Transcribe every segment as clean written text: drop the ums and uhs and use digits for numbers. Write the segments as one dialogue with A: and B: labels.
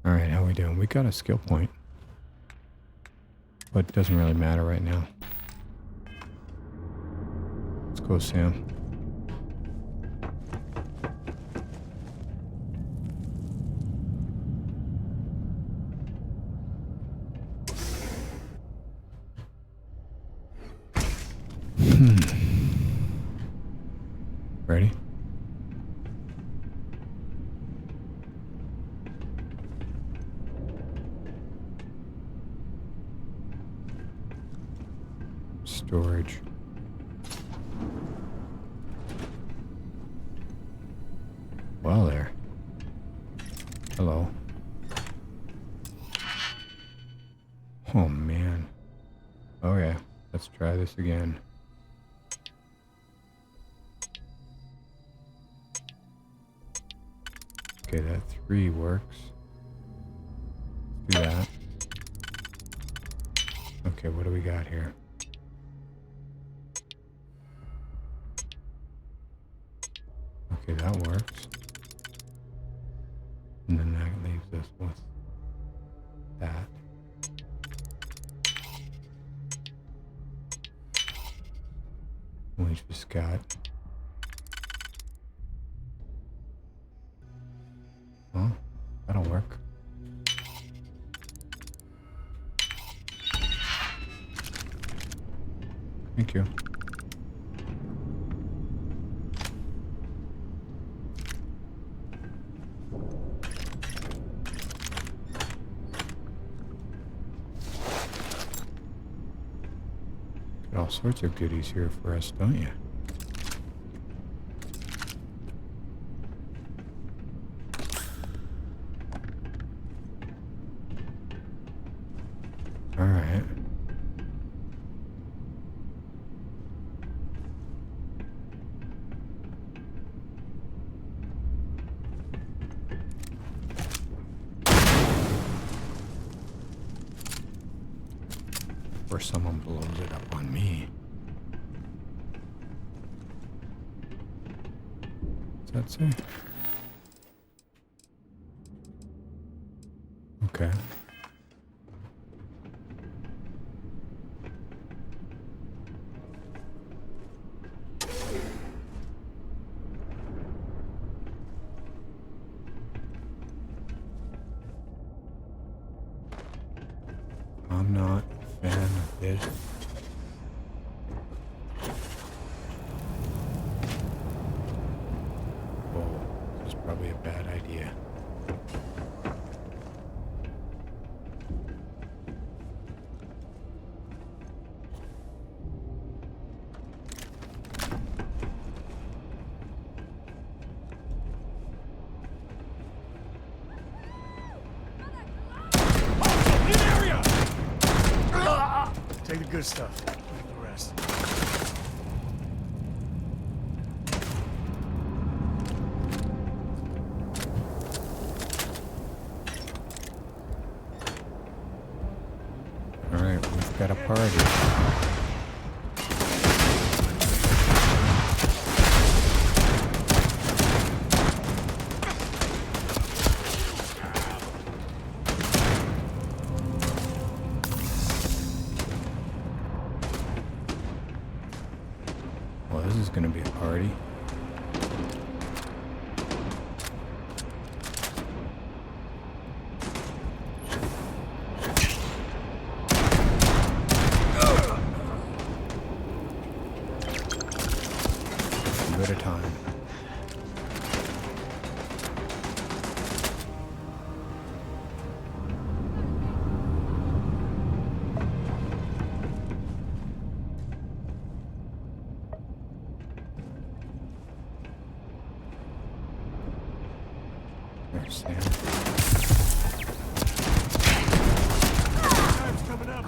A: Alright, how we doing? We got a skill point. But it doesn't really matter right now. Let's go, Sam. Ready? Storage. Well there. Hello. Oh man. Oh yeah. Let's try this again. Okay, that 3 works. Let's do that. Okay, what do we got here? Okay, that works. And then that leaves us with that. We just got... Oh, that'll work. Thank you. Got all sorts of goodies here for us, don't you? All right. Or someone blows it up on me. What's that say? Okay. I'm not a fan of this. Oh, this is probably a bad idea.
B: Take the good stuff. Leave the rest.
A: All right, we've got a party. Well, this is going to be a party. Two at a time. There's Sam.
B: Time's coming up.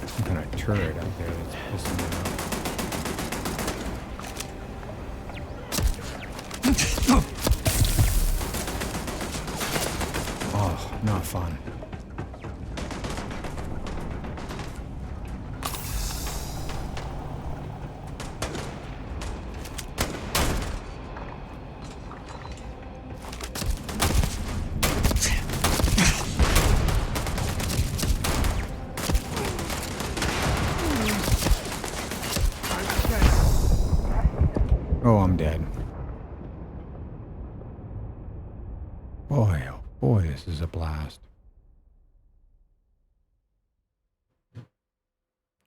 A: Some kind of turret out there that's pissing me off. Oh, not fun. Oh, I'm dead. Boy, oh boy, this is a blast.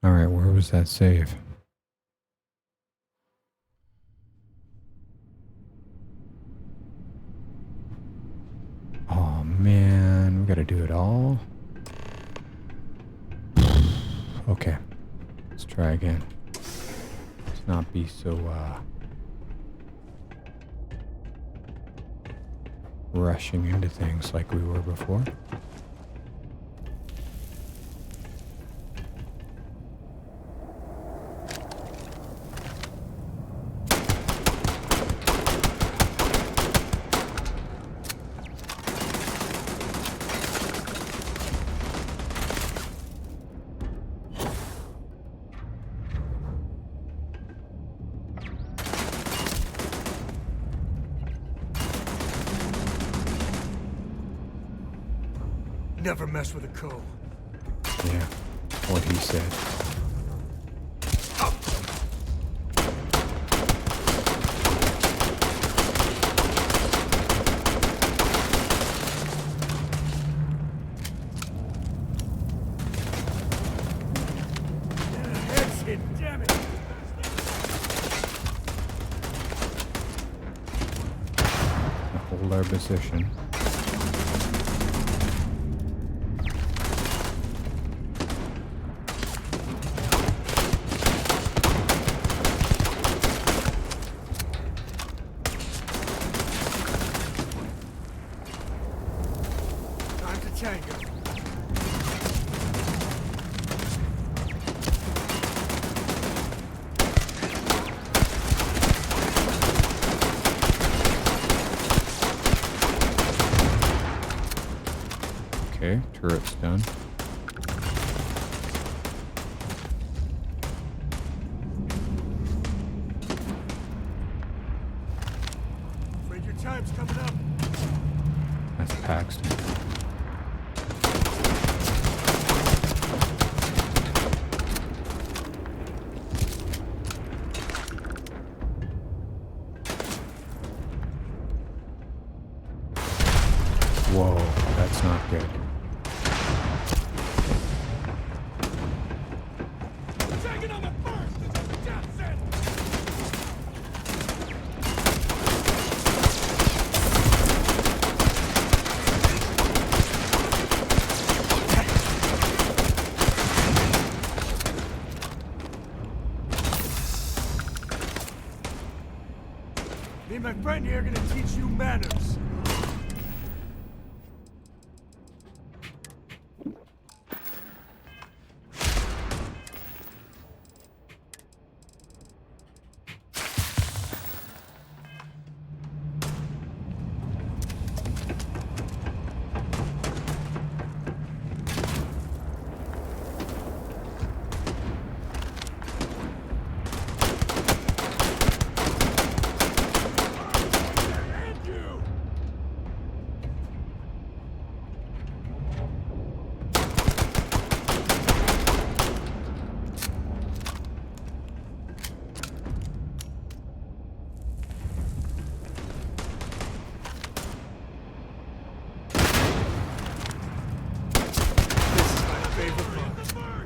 A: Alright, where was that save? Oh man, we gotta do it all. Okay, let's try again. Let's not be so, rushing into things like we were before.
B: Never mess with a co.
A: Yeah, what he said.
B: Head's hit, damn it!
A: Hold our position.
B: Time to tango.
A: Okay, turret's done.
B: Afraid your time's coming up.
A: That's Paxton. Whoa, that's not good.
B: Taking on the first! It's a death sentence! Me and my friend here are gonna teach you manners. And you! This is my favorite part.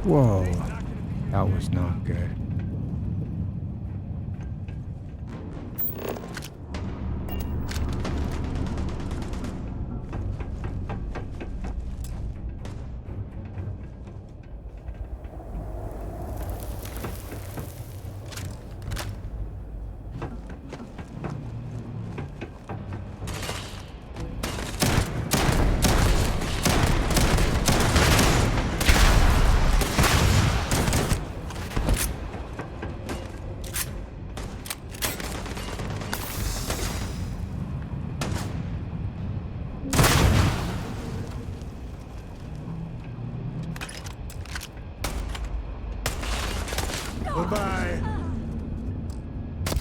A: Whoa, that was not good.
B: Bye-bye.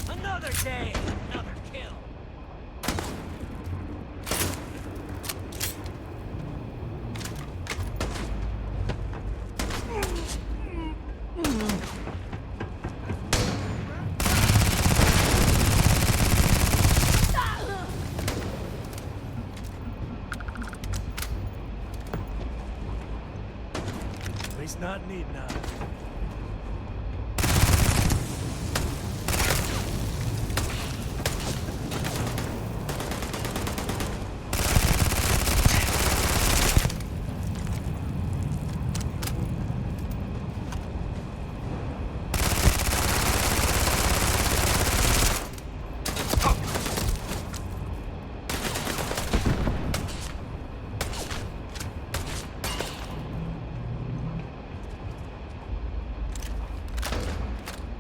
C: Another day, another kill.
B: At least not in need now.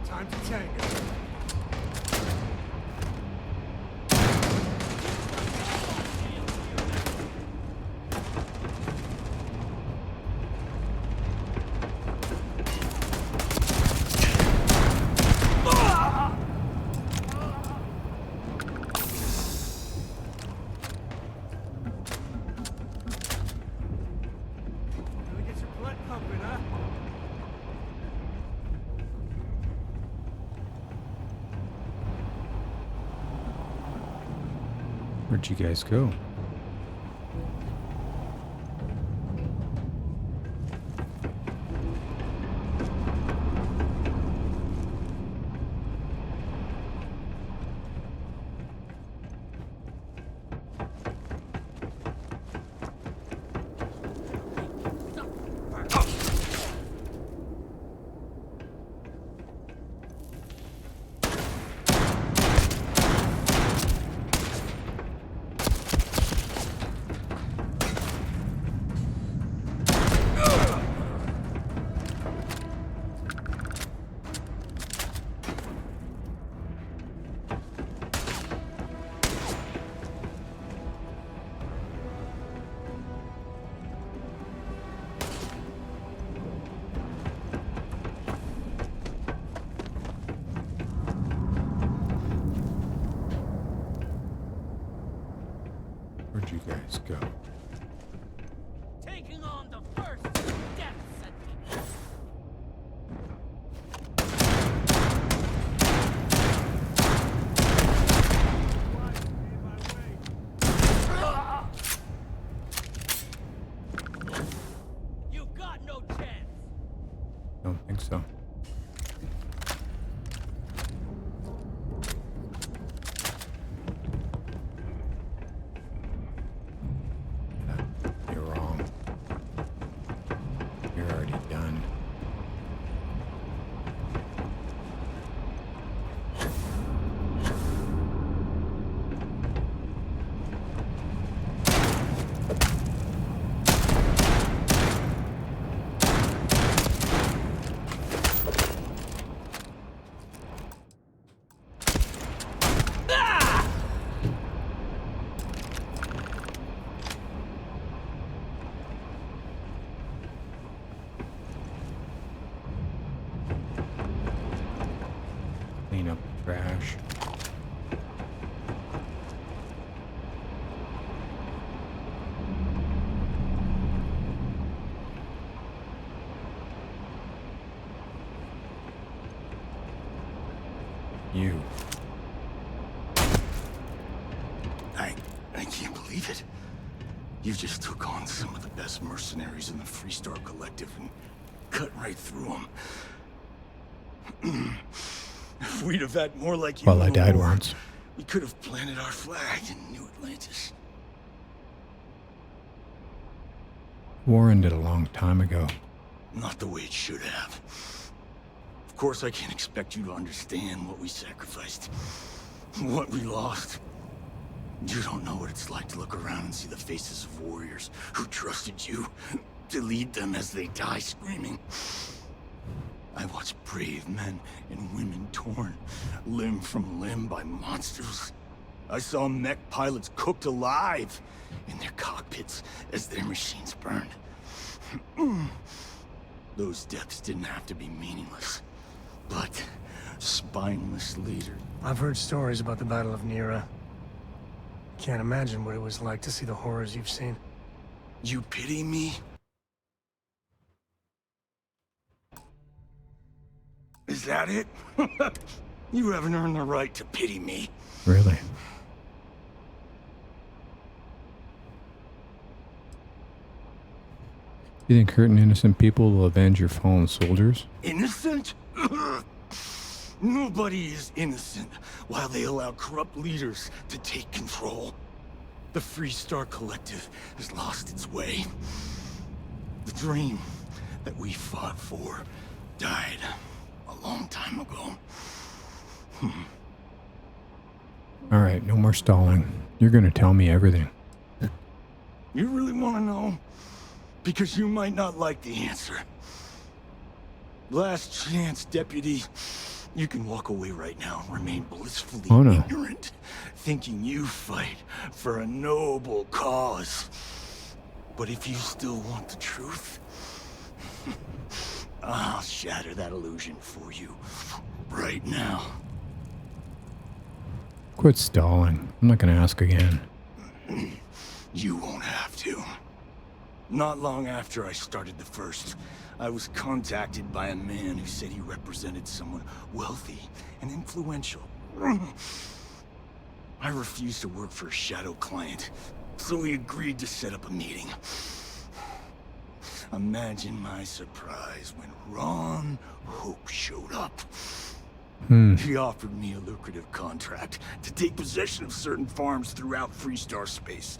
B: Time to tango. Gotta get your blood pumping, huh?
A: Where'd you guys go? Where'd you guys go?
C: Taking on the first death sentence. You've got no chance.
A: Don't think so. You're wrong. You're already done. Clean up the trash. You.
D: I can't believe it. You just took on some of the best mercenaries in the Freestar Collective and cut right through them. If we'd have had more like you
A: Well, I
D: in the
A: died
D: war,
A: once.
D: we could have planted our flag in New Atlantis.
A: War ended a long time ago.
D: Not the way it should have. Of course, I can't expect you to understand what we sacrificed, what we lost. You don't know what it's like to look around and see the faces of warriors who trusted you to lead them as they die screaming. I watched brave men and women torn limb from limb by monsters. I saw mech pilots cooked alive in their cockpits as their machines burned. Those deaths didn't have to be meaningless. but spineless leader.
B: I've heard stories about the Battle of Nera. Can't imagine what it was like to see the horrors you've seen.
D: You pity me? Is that it? You haven't earned the right to pity me.
A: Really? You think hurting innocent people will avenge your fallen soldiers?
D: Innocent? Nobody is innocent while they allow corrupt leaders to take control. The Freestar Collective has lost its way. The dream that we fought for died a long time ago.
A: Alright, no more stalling. You're gonna tell me everything.
D: You really want to know? Because you might not like the answer. Last chance, Deputy. You can walk away right now and remain blissfully ignorant, thinking you fight for a noble cause. But if you still want the truth, I'll shatter that illusion for you right now.
A: Quit stalling. I'm not gonna ask again.
D: You won't have to. Not long after I started the first, I was contacted by a man who said he represented someone wealthy and influential. I refused to work for a shadow client, so he agreed to set up a meeting. Imagine my surprise when Ron Hope showed up. He offered me a lucrative contract to take possession of certain farms throughout Freestar space.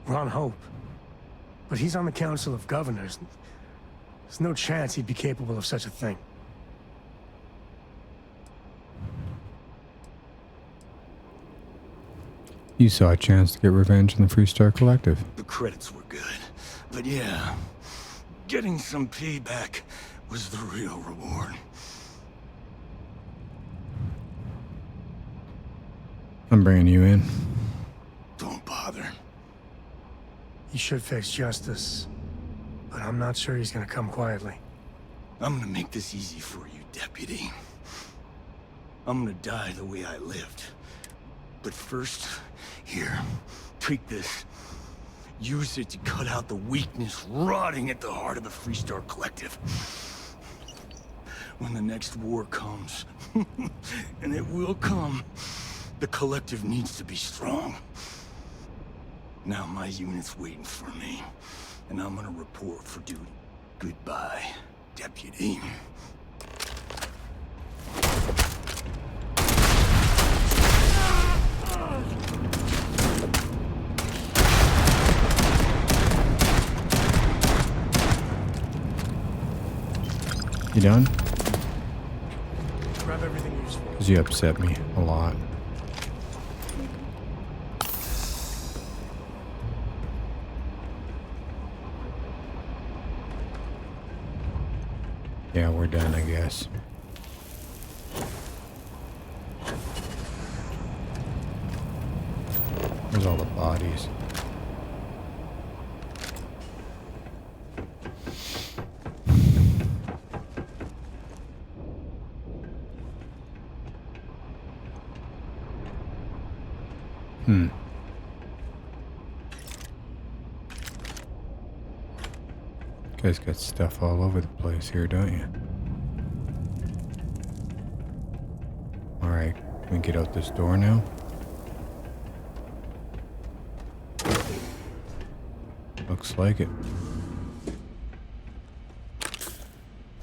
B: Ron Hope. But he's on the Council of Governors. There's no chance he'd be capable of such a thing.
A: You saw a chance to get revenge on the Freestar Collective.
D: The credits were good, but yeah, getting some payback was the real reward.
A: I'm bringing you in.
D: Don't bother.
B: He should face justice, but I'm not sure he's gonna come quietly.
D: I'm gonna make this easy for you, Deputy. I'm gonna die the way I lived. But first, here, take this. Use it to cut out the weakness rotting at the heart of the Freestar Collective. When the next war comes, and it will come, the Collective needs to be strong. Now my unit's waiting for me, and I'm gonna report for duty. Goodbye, Deputy.
A: You done?
B: Grab everything useful.
A: Because you upset me a lot. Yeah, we're done, I guess. Where's all the bodies? You guys got stuff all over the place here, don't you? Alright, can we get out this door now? Looks like it.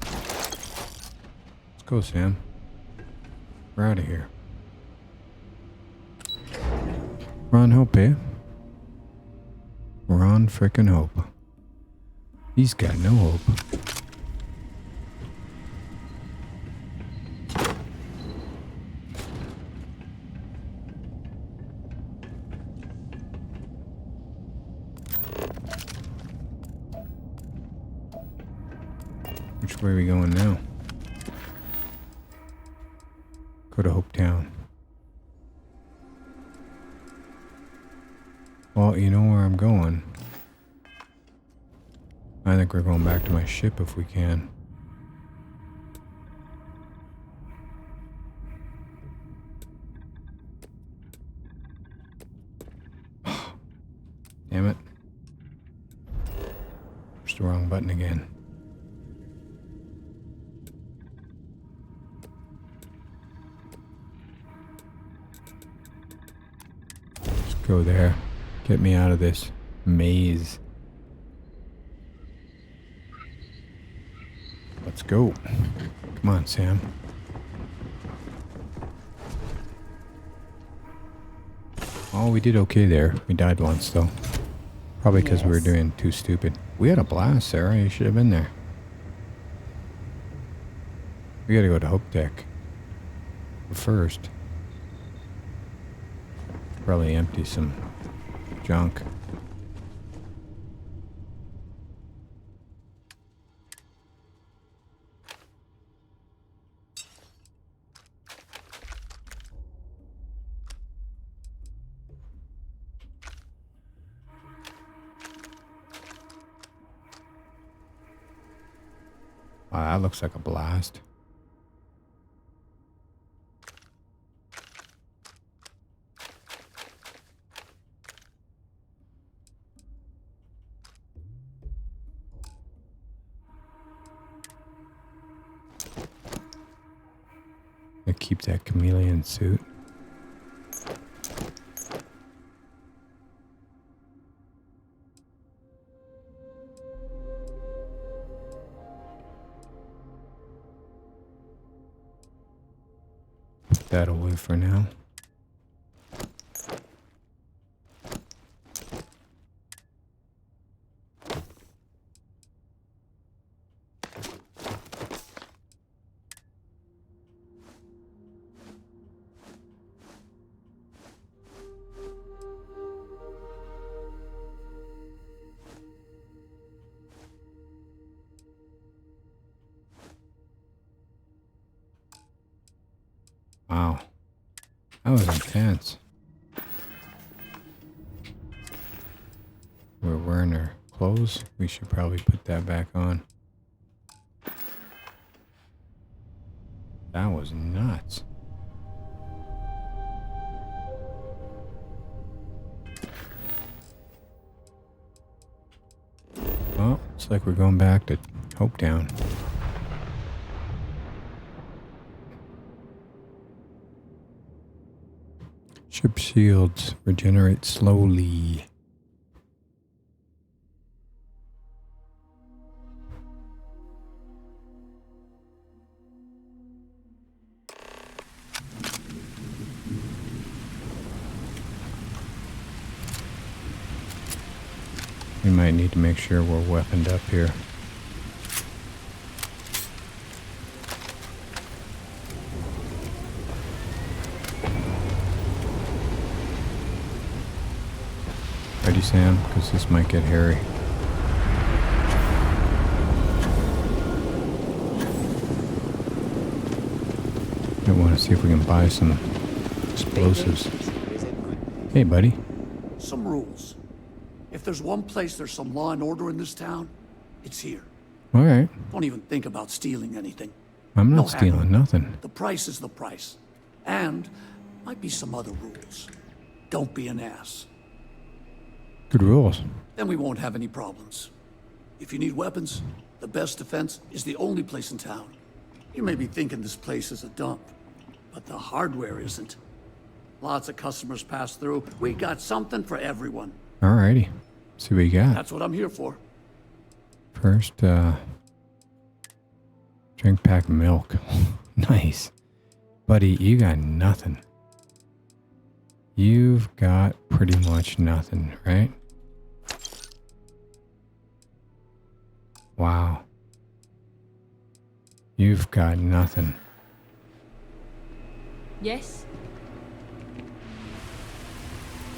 A: Let's go, Sam. We're out of here. Ron Hope, eh? Ron frickin' Hope. He's got no hope. Which way are we going now? Go to Hope Town. Well, you know where I'm going. I think we're going back to my ship if we can. button again. Let's go there. Get me out of this maze. Let's go. Come on, Sam. Oh, we did okay there. We died once, though. Probably because we were doing too stupid. We had a blast, Sarah. You should have been there. We gotta go to Hope Deck. But first, probably empty some junk. Wow, that looks like a blast. I keep that chameleon suit. Put that away for now. Wow. That was intense. We're wearing our clothes. We should probably put that back on. That was nuts. Well, it's like we're going back to Hope Town. Ship shields regenerate slowly. We might need to make sure we're weaponed up here. Ready, Sam? Because this might get hairy. I want to see if we can buy some explosives. Hey, buddy.
E: Some rules. If there's one place there's some law and order in this town, it's here.
A: All right.
E: Don't even think about stealing anything.
A: I'm not
E: No
A: stealing
E: haggling.
A: nothing.
E: The price is the price. And might be some other rules. Don't be an ass.
A: Good rules.
E: Then we won't have any problems. If you need weapons, the best defense is the only place in town. You may be thinking this place is a dump, but the hardware isn't. Lots of customers pass through. We got something for everyone.
A: All righty. See what you got.
E: That's what I'm here for.
A: First, drink pack of milk. Nice. Buddy, you got nothing. You've got pretty much nothing, right? Wow. You've got nothing.
F: Yes?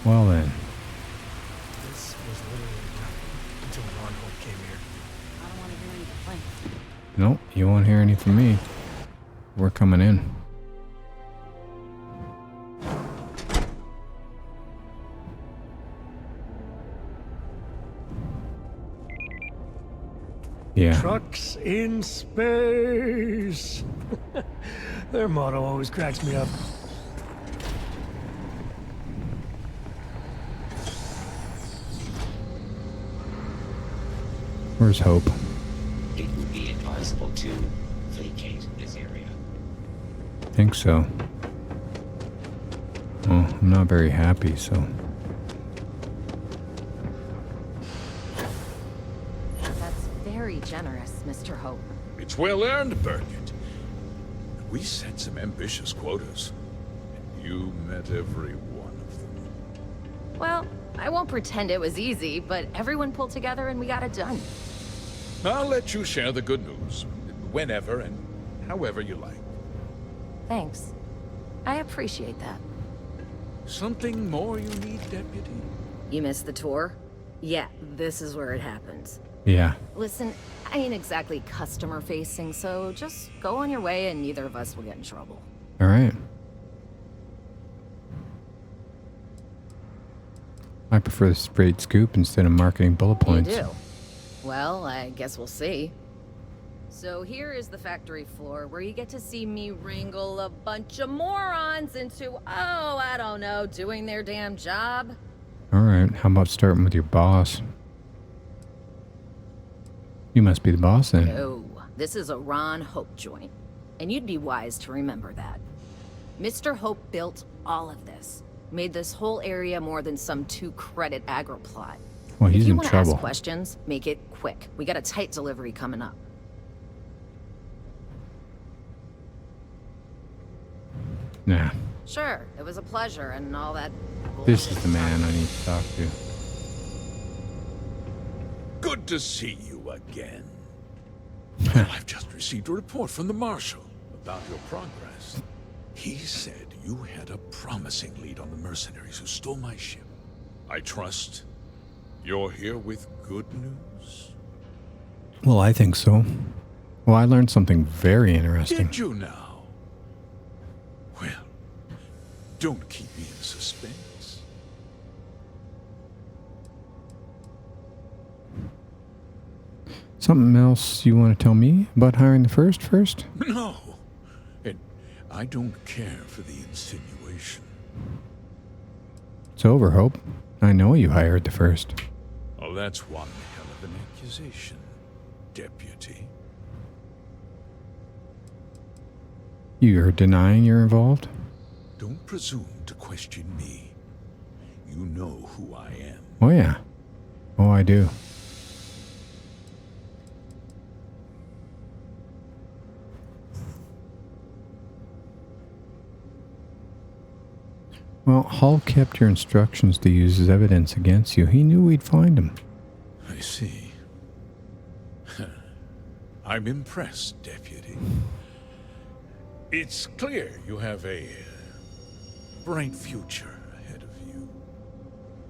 A: Well then.
B: This was literally nothing until Ron Hope came here.
F: I don't want to hear any complaints.
A: Nope, you won't hear any from me. We're coming in. Yeah.
B: Trucks in space. Their motto always cracks me up.
A: Where's Hope?
G: possible to vacate this area.
A: Think so. Well, I'm not very happy, so.
F: That's very generous, Mr. Hope.
H: It's well earned, Birgit. We set some ambitious quotas, and you met every one of them.
F: Well, I won't pretend it was easy, but everyone pulled together and we got it done.
H: I'll let you share the good news, whenever and however you like.
F: Thanks. I appreciate that.
H: Something more you need, Deputy?
F: You missed the tour? Yeah, this is where it happens.
A: Yeah.
F: Listen, I ain't exactly customer facing, so just go on your way and neither of us will get in trouble.
A: All right. I prefer the straight scoop instead of marketing bullet points.
F: You do? Well, I guess we'll see. So here is the factory floor where you get to see me wrangle a bunch of morons into, oh, I don't know, doing their damn job.
A: All right. How about starting with your boss? You must be the boss then.
F: No, this is a Ron Hope joint. And you'd be wise to remember that. Mr. Hope built all of this. Made this whole area more than some 2-credit aggro plot.
A: Well, he's
F: if you
A: in
F: want to
A: trouble.
F: ask questions, make it quick. We got a tight delivery coming up.
A: Nah.
F: Sure, it was a pleasure and all that.
A: This is the man I need to talk to.
H: Good to see you again. Well, I've just received a report from the Marshal about your progress. He said you had a promising lead on the mercenaries who stole my ship. I trust you're here with good news?
A: Well, I think so. Well, I learned something very interesting.
H: Did you now? Well, don't keep me in suspense.
A: Something else you want to tell me about hiring the first?
H: No. And I don't care for the insinuation.
A: It's over, Hope. I know you hired the first.
H: Oh, that's one hell of an accusation, Deputy.
A: You're denying you're involved?
H: Don't presume to question me. You know who I am.
A: Oh, yeah. Oh, I do. Well, Hull kept your instructions to use as evidence against you. He knew we'd find him.
H: I see. I'm impressed, Deputy. It's clear you have a bright future ahead of you.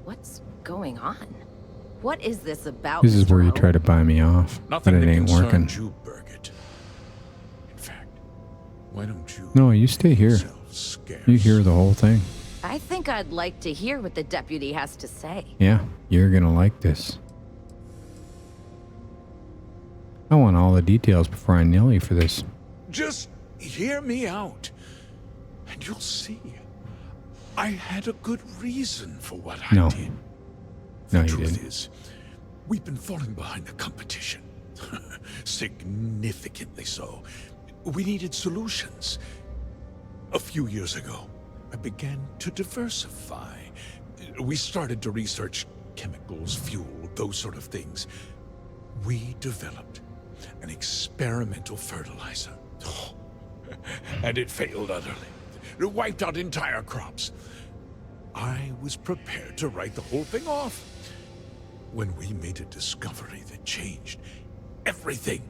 F: What's going on? What is this about?
A: This is
F: Mr.
A: where you
F: Hope?
A: try to buy me off,
H: Nothing
A: but it
H: that
A: ain't working.
H: concerns you, Birgit. In fact, why don't you...
A: No, you stay here.
H: yourself scarce?
A: You hear the whole thing.
F: I think I'd like to hear what the deputy has to say.
A: Yeah, you're gonna like this. I want all the details before I nail you for this.
H: Just hear me out, and you'll see. I had a good reason for what I
A: No.
H: did.
A: No,
H: The
A: you
H: truth
A: didn't.
H: is, we've been falling behind the competition. Significantly so. We needed solutions. A few years ago, I began to diversify. We started to research chemicals, fuel, those sort of things. We developed an experimental fertilizer. And it failed utterly. It wiped out entire crops. I was prepared to write the whole thing off when we made a discovery that changed everything.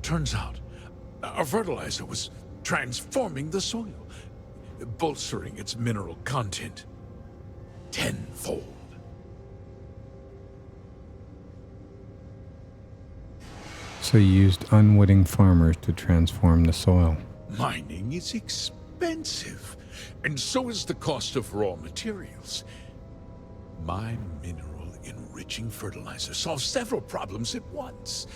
H: Turns out, our fertilizer was transforming the soil, bolstering its mineral content tenfold.
A: So you used unwitting farmers to transform the soil.
H: Mining is expensive, and so is the cost of raw materials. My mineral-enriching fertilizer solves several problems at once.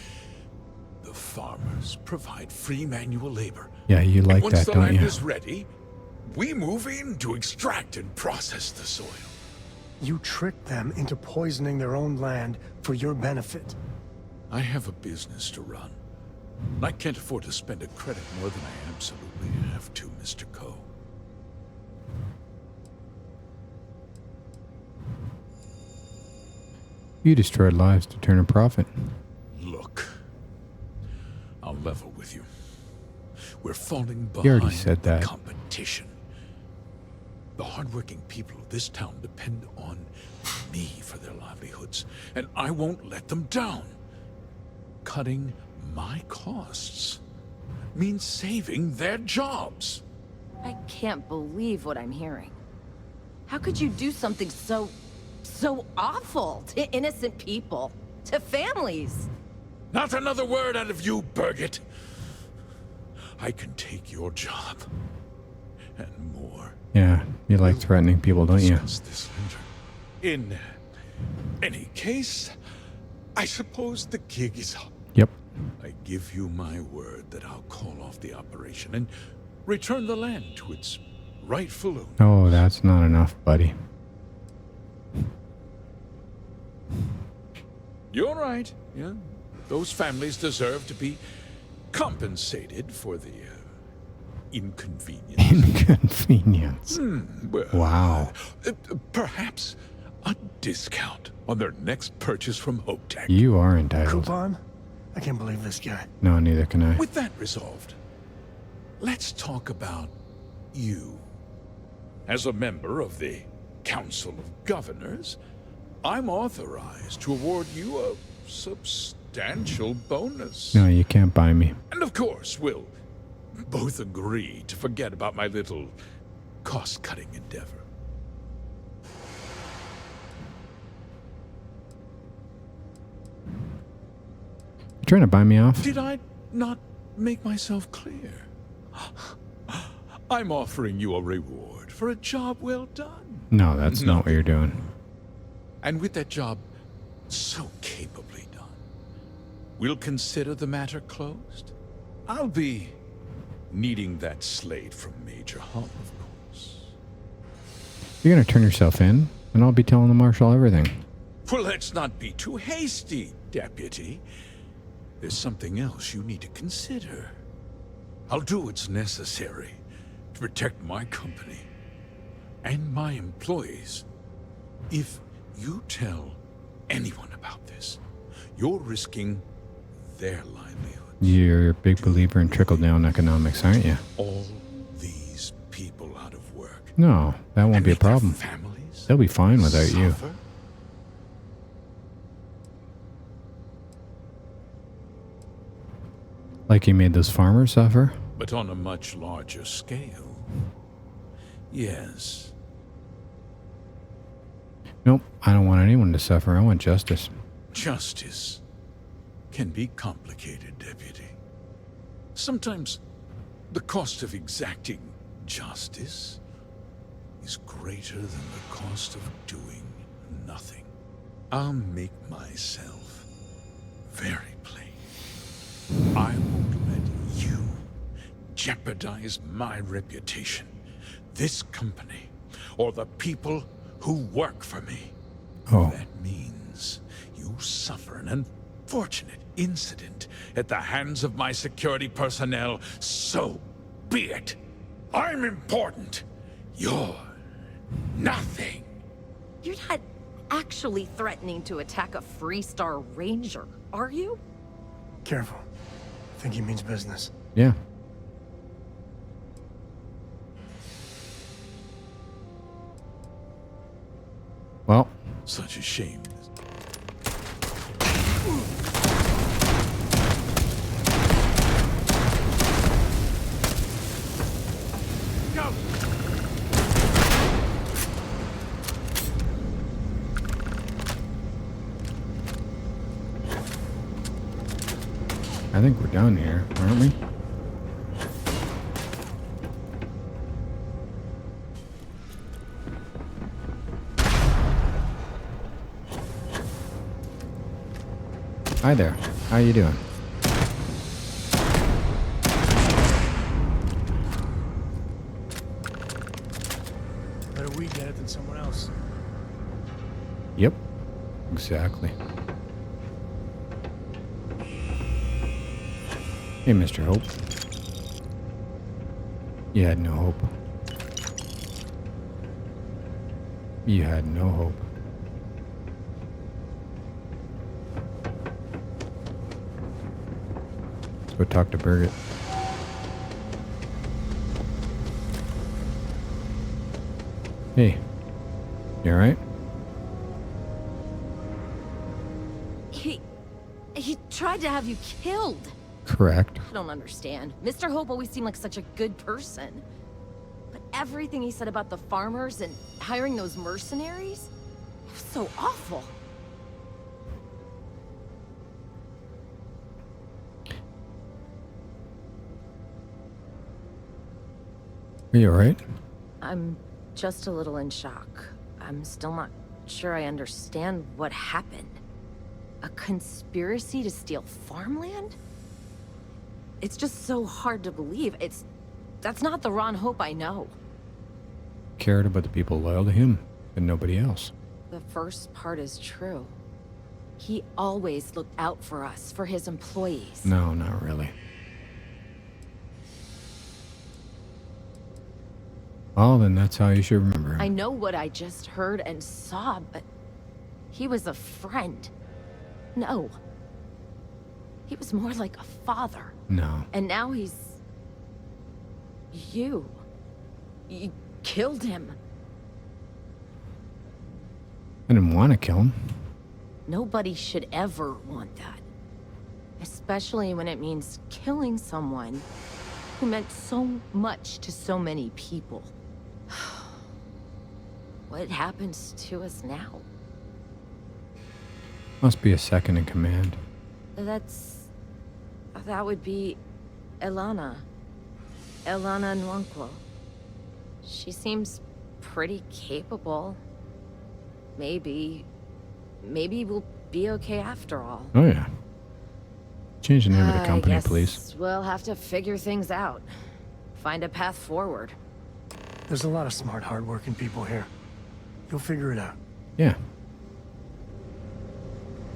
H: The farmers provide free manual labor.
A: Yeah, you
H: And
A: like
H: once
A: that,
H: the
A: don't
H: land
A: you?
H: is ready, we move in to extract and process the soil.
B: You tricked them into poisoning their own land for your benefit.
H: I have a business to run. I can't afford to spend a credit more than I absolutely have to, Mr. Coe.
A: You destroyed lives to turn a profit.
H: Look, I'll level with you. We're falling
A: You already
H: behind
A: said
H: the
A: that.
H: competition. The hardworking people of this town depend on me for their livelihoods, and I won't let them down. Cutting my costs means saving their jobs.
F: I can't believe what I'm hearing. How could you do something so awful to innocent people, to families?
H: Not another word out of you, Birgit. I can take your job and more.
A: Yeah, you like threatening people, don't you?
H: Discuss this later. In any case, I suppose the gig is up.
A: Yep.
H: I give you my word that I'll call off the operation and return the land to its rightful owner.
A: Oh, that's not enough, buddy.
H: You're right. Yeah, those families deserve to be compensated for the inconvenience.
A: Inconvenience.
H: Well,
A: Wow.
H: Perhaps a discount on their next purchase from Hope Tech.
A: You are entitled.
B: Coupon? I can't believe this guy.
A: No, neither can I.
H: With that resolved, let's talk about you. As a member of the Council of Governors, I'm authorized to award you a substantial bonus.
A: No, you can't buy me.
H: And of course, we'll both agree to forget about my little cost-cutting endeavor.
A: You trying to buy me off?
H: Did I not make myself clear? I'm offering you a reward for a job well done.
A: No, that's not what you're doing.
H: And with that job so capably done, we'll consider the matter closed. I'll be needing that slate from Major Hull, of course.
A: You're gonna turn yourself in, and I'll be telling the Marshal everything.
H: Well, let's not be too hasty, Deputy. There's something else you need to consider. I'll do what's necessary to protect my company and my employees. If you tell anyone about this, you're risking their livelihood.
A: You're a big believer in trickle-down economics, aren't you?
H: All these people out of work.
A: No, that won't
H: and
A: be a
H: make their
A: problem.
H: families
A: They'll be fine without you.
H: suffer?
A: Like you made those farmers suffer?
H: But on a much larger scale. Yes.
A: Nope, I don't want anyone to suffer. I want justice.
H: Justice can be complicated, Deputy. Sometimes the cost of exacting justice is greater than the cost of doing nothing. I'll make myself very plain. I won't let you jeopardize my reputation, this company, or the people who work for me.
A: Oh.
H: That means you suffer an unfortunate incident at the hands of my security personnel, so be it. I'm important. You're nothing.
F: You're not actually threatening to attack a Freestar Ranger, are you?
B: Careful. I think he means business.
A: Yeah. Well,
H: Such a shame.
B: Go!
A: I think we're done here, aren't we? Hi there. How you doing?
B: Better we get it than someone else.
A: Yep. Exactly. Hey, Mr. Hope. You had no hope. You had no hope. Let's go talk to Birgit. Hey, you alright?
F: He tried to have you killed.
A: Correct.
F: I don't understand. Mr. Hope always seemed like such a good person. But everything he said about the farmers and hiring those mercenaries, it was so awful.
A: Are you alright?
F: I'm just a little in shock. I'm still not sure I understand what happened. A conspiracy to steal farmland? It's just so hard to believe. That's not the Ron Hope I know.
A: Cared about the people loyal to him, and nobody else.
F: The first part is true. He always looked out for us, for his employees.
A: No, not really. Well, then that's how you should remember him.
F: I know what I just heard and saw, but he was a friend. No. He was more like a father.
A: No.
F: And now he's... You killed him.
A: I didn't want to kill him.
F: Nobody should ever want that. Especially when it means killing someone who meant so much to so many people. What happens to us now?
A: Must be a second in command.
F: That would be Elana. Elana Nwankwo. She seems pretty capable. Maybe we'll be okay after all.
A: Oh yeah. Change the name of the company,
F: I guess
A: please.
F: We'll have to figure things out. Find a path forward.
B: There's a lot of smart, hardworking people here. You'll figure it out.
A: Yeah.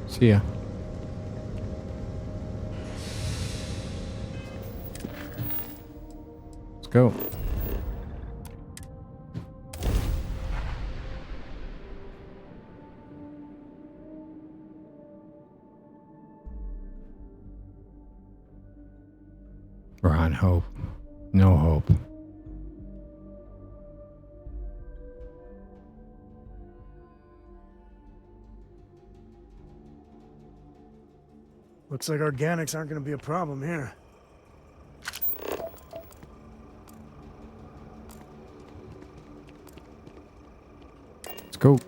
A: See ya. Let's go. We're on hope. No hope.
B: Looks like organics aren't going to be a problem here.
A: Let's go.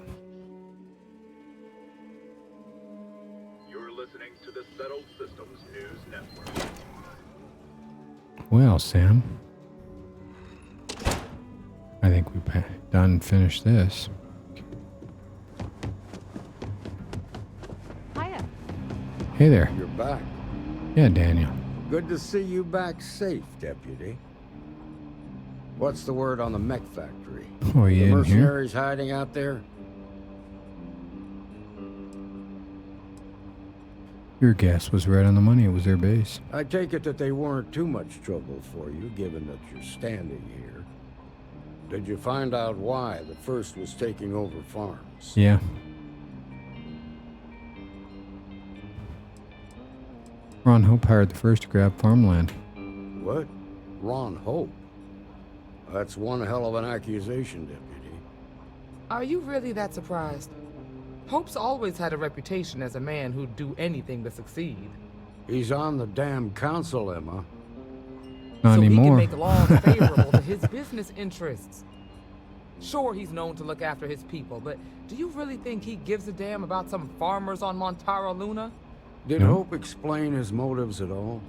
I: You're listening to the Settled Systems News Network.
A: Well, Sam. I think we've done finished this.
F: Hiya.
A: Hey there.
J: You're back.
A: Yeah, Daniel.
J: Good to see you back safe, Deputy. What's the word on the mech factory?
A: Oh, you
J: The
A: in here?
J: mercenaries hiding out there?
A: Your guess was right on the money. It was their base.
J: I take it that they weren't too much trouble for you, given that you're standing here. Did you find out why the first was taking over farms?
A: Yeah. Ron Hope hired the first to grab farmland.
J: What? Ron Hope? That's one hell of an accusation, Deputy.
K: Are you really that surprised? Hope's always had a reputation as a man who'd do anything to succeed.
J: He's on the damn council, Emma.
A: Not
K: so
A: anymore.
K: he can make laws favorable to his business interests. Sure, he's known to look after his people, but do you really think he gives a damn about some farmers on Montara Luna?
J: Did
A: No.
J: Hope explain his motives at all?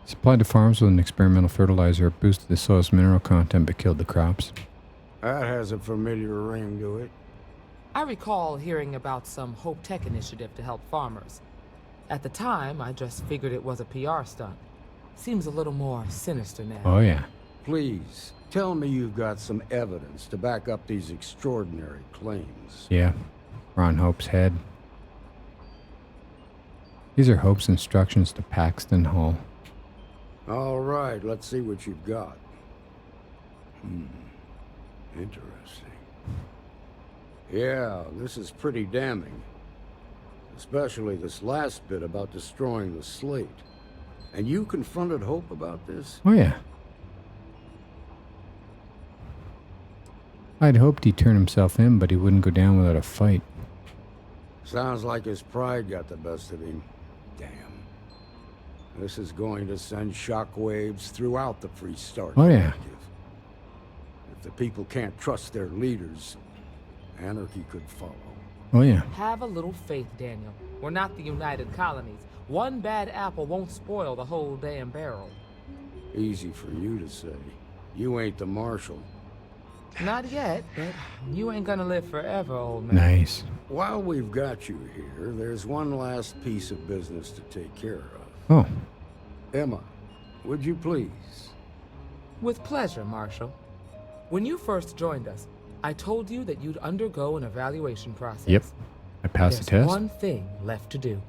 A: Supplied the farms with an experimental fertilizer, boosted the soil's mineral content, but killed the crops.
J: That has a familiar ring to it.
K: I recall hearing about some Hope Tech initiative to help farmers. At the time, I just figured it was a PR stunt. Seems a little more sinister now.
A: Oh, yeah.
J: Please, Tell me you've got some evidence to back up these extraordinary claims.
A: Yeah. We're on Hope's head. These are Hope's instructions to Paxton Hall.
J: All right, let's see what you've got. Interesting. Yeah, this is pretty damning. Especially this last bit about destroying the slate. And you confronted Hope about this?
A: Oh, yeah. I'd hoped he'd turn himself in, but he wouldn't go down without a fight.
J: Sounds like his pride got the best of him. Damn. This is going to send shockwaves throughout the Free Star
A: Oh, yeah.
J: Collective. If the people can't trust their leaders, anarchy could follow.
A: Oh, yeah.
K: Have a little faith, Daniel. We're not the United Colonies. One bad apple won't spoil the whole damn barrel.
J: Easy for you to say. You ain't the marshal.
K: Not yet, but you ain't gonna live forever, old man.
A: Nice.
J: While we've got you here, there's one last piece of business to take care of.
A: Oh.
J: Emma, would you please?
K: With pleasure, Marshal. When you first joined us, I told you that you'd undergo an evaluation process.
A: Yep. I passed the test.
K: One thing left to do.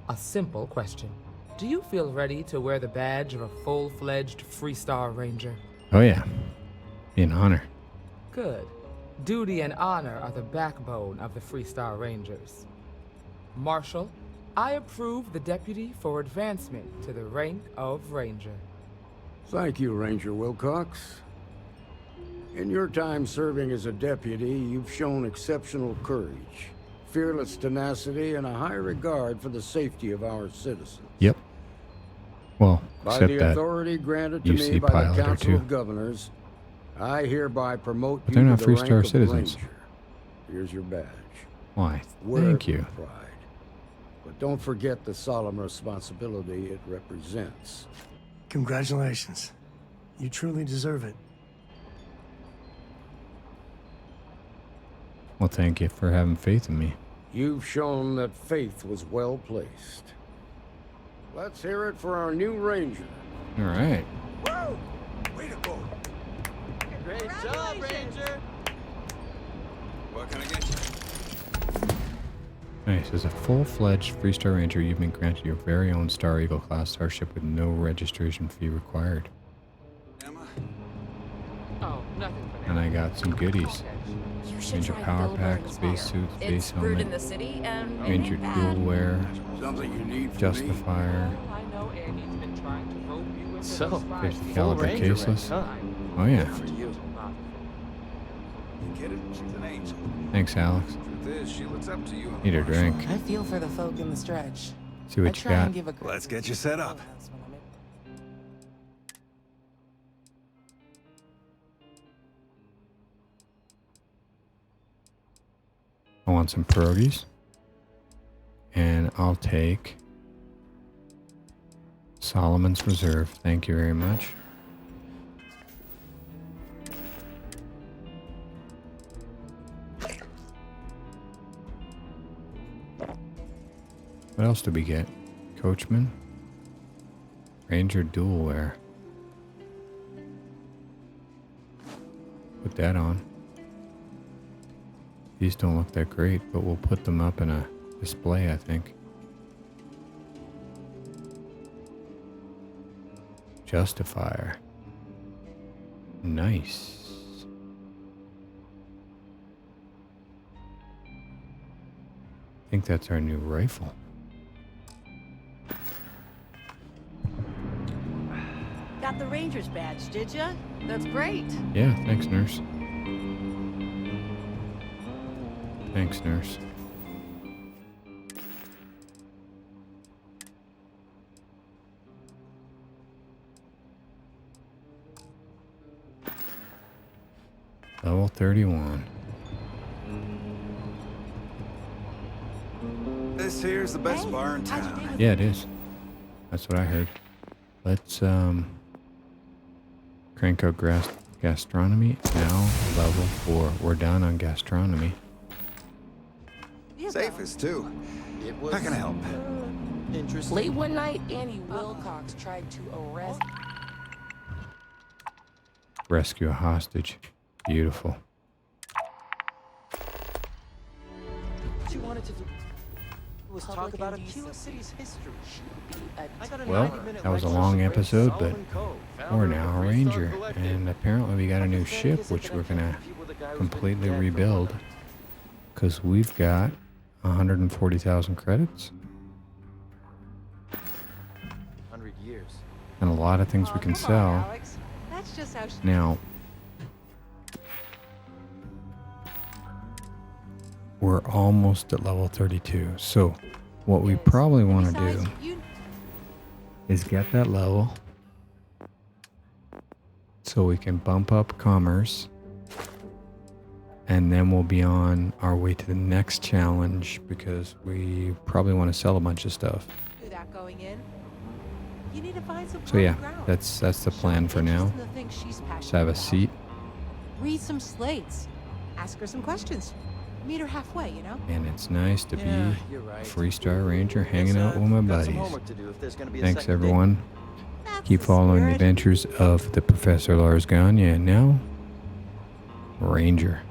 K: A simple question. Do you feel ready to wear the badge of a full-fledged Free Star Ranger?
A: Oh, yeah. Be an honor.
K: Good. Duty and honor are the backbone of the Free Star Rangers. Marshal, I approve the deputy for advancement to the rank of Ranger.
J: Thank you, Ranger Wilcox. In your time serving as a deputy, you've shown exceptional courage, fearless tenacity, and a high regard for the safety of our citizens.
A: Yep. Well,
J: By
A: except
J: the
A: that
J: authority granted to me
A: UC
J: by the
A: pilot or
J: Council
A: two.
J: of Governors, I hereby promote
A: But
J: you
A: they're
J: to
A: not
J: the
A: Free
J: rank
A: Star
J: of
A: citizens.
J: Ranger. Here's your badge.
A: Why,
J: Wear
A: thank
J: it
A: you.
J: with pride. But don't forget the solemn responsibility it represents.
B: Congratulations. You truly deserve it.
A: Well, thank you for having faith in me.
J: You've shown that faith was well placed. Let's hear it for our new Ranger.
A: All right.
D: Woo! Way to go.
C: Great job, Ranger!
D: What can I get you?
A: Nice. As a full-fledged Free Star Ranger, you've been granted your very own Star Eagle class starship with no registration fee required.
D: Emma?
K: Oh, nothing for
A: And I got some goodies.
F: You should
A: Ranger
F: try
A: power
F: Bill
A: pack,
F: Burns'
A: space
F: fire.
A: suit, space
F: It's brewed in
A: helmet,
F: the city and it
A: Ranger
F: ain't
A: dual
F: bad.
A: wear,
D: Something you need from
A: justifier,
K: I know Andy's been trying to rope you into
L: So,
K: the spy
A: 50
L: Full
A: caliber
L: Ranger
A: caseless.
L: rank,
A: Oh yeah.
D: For you. You get it? She's an angel.
A: Thanks, Alex.
D: Truth is, she looks up to you.
A: Need a drink.
L: I feel for the folk in the stretch.
A: See
L: I
A: what you
L: try and
A: got.
L: give a
D: Let's get you set up.
A: I want some pierogies. And I'll take Solomon's Reserve. Thank you very much. What else did we get? Coachman? Ranger dual wear. Put that on. These don't look that great, but we'll put them up in a display, I think. Justifier. Nice. I think that's our new rifle.
M: Got the Ranger's badge, did ya? That's great.
A: Yeah, thanks, nurse. Thanks, nurse. Level 31.
D: This here's the best bar in town.
A: Yeah, it is. That's what I heard. Let's crank out gastronomy. Now level 4. We're down on gastronomy.
D: Safest too. How can I help?
L: Interesting. Late one night, Annie Wilcox tried to arrest.
A: Rescue a hostage. Beautiful.
C: What you wanted to do was talk about Aquila City's history. I got a
A: Well,
C: 90-minute
A: that was a
C: lecture
A: long
C: on
A: episode, but
C: Solomon Cove,
A: we're
C: founder
A: now
C: of
A: a
C: the
A: ranger,
C: Freestar Collective.
A: and apparently we got a new ship, which we're gonna completely rebuild, because we've got 140,000 credits
C: 100 years.
A: and a lot of things we can
M: Come on,
A: sell.
M: Alex. That's just how she...
A: Now, we're almost at level 32, so what we probably want to
M: Besides,
A: do is get that level so we can bump up commerce, and then we'll be on our way to the next challenge, because we probably want to sell a bunch of stuff.
M: do that going in. You need to find some
A: So yeah,
M: common ground.
A: that's the plan for now.
M: Interest in the things she's passionate
A: Just have a
M: about.
A: seat,
M: Read some slates. Ask her some questions. Meet her halfway, you know?
A: and it's nice to
C: Yeah,
A: be
C: you're right.
A: a Freestar Ranger hanging
C: Guess
A: out with my
C: I've got
A: buddies.
C: some homework to do if there's gonna be a
A: Thanks
C: second date.
A: everyone.
M: That's
A: Keep
M: the
A: following the
M: spirit.
A: adventures of the Professor Lars Gagner, and now Ranger.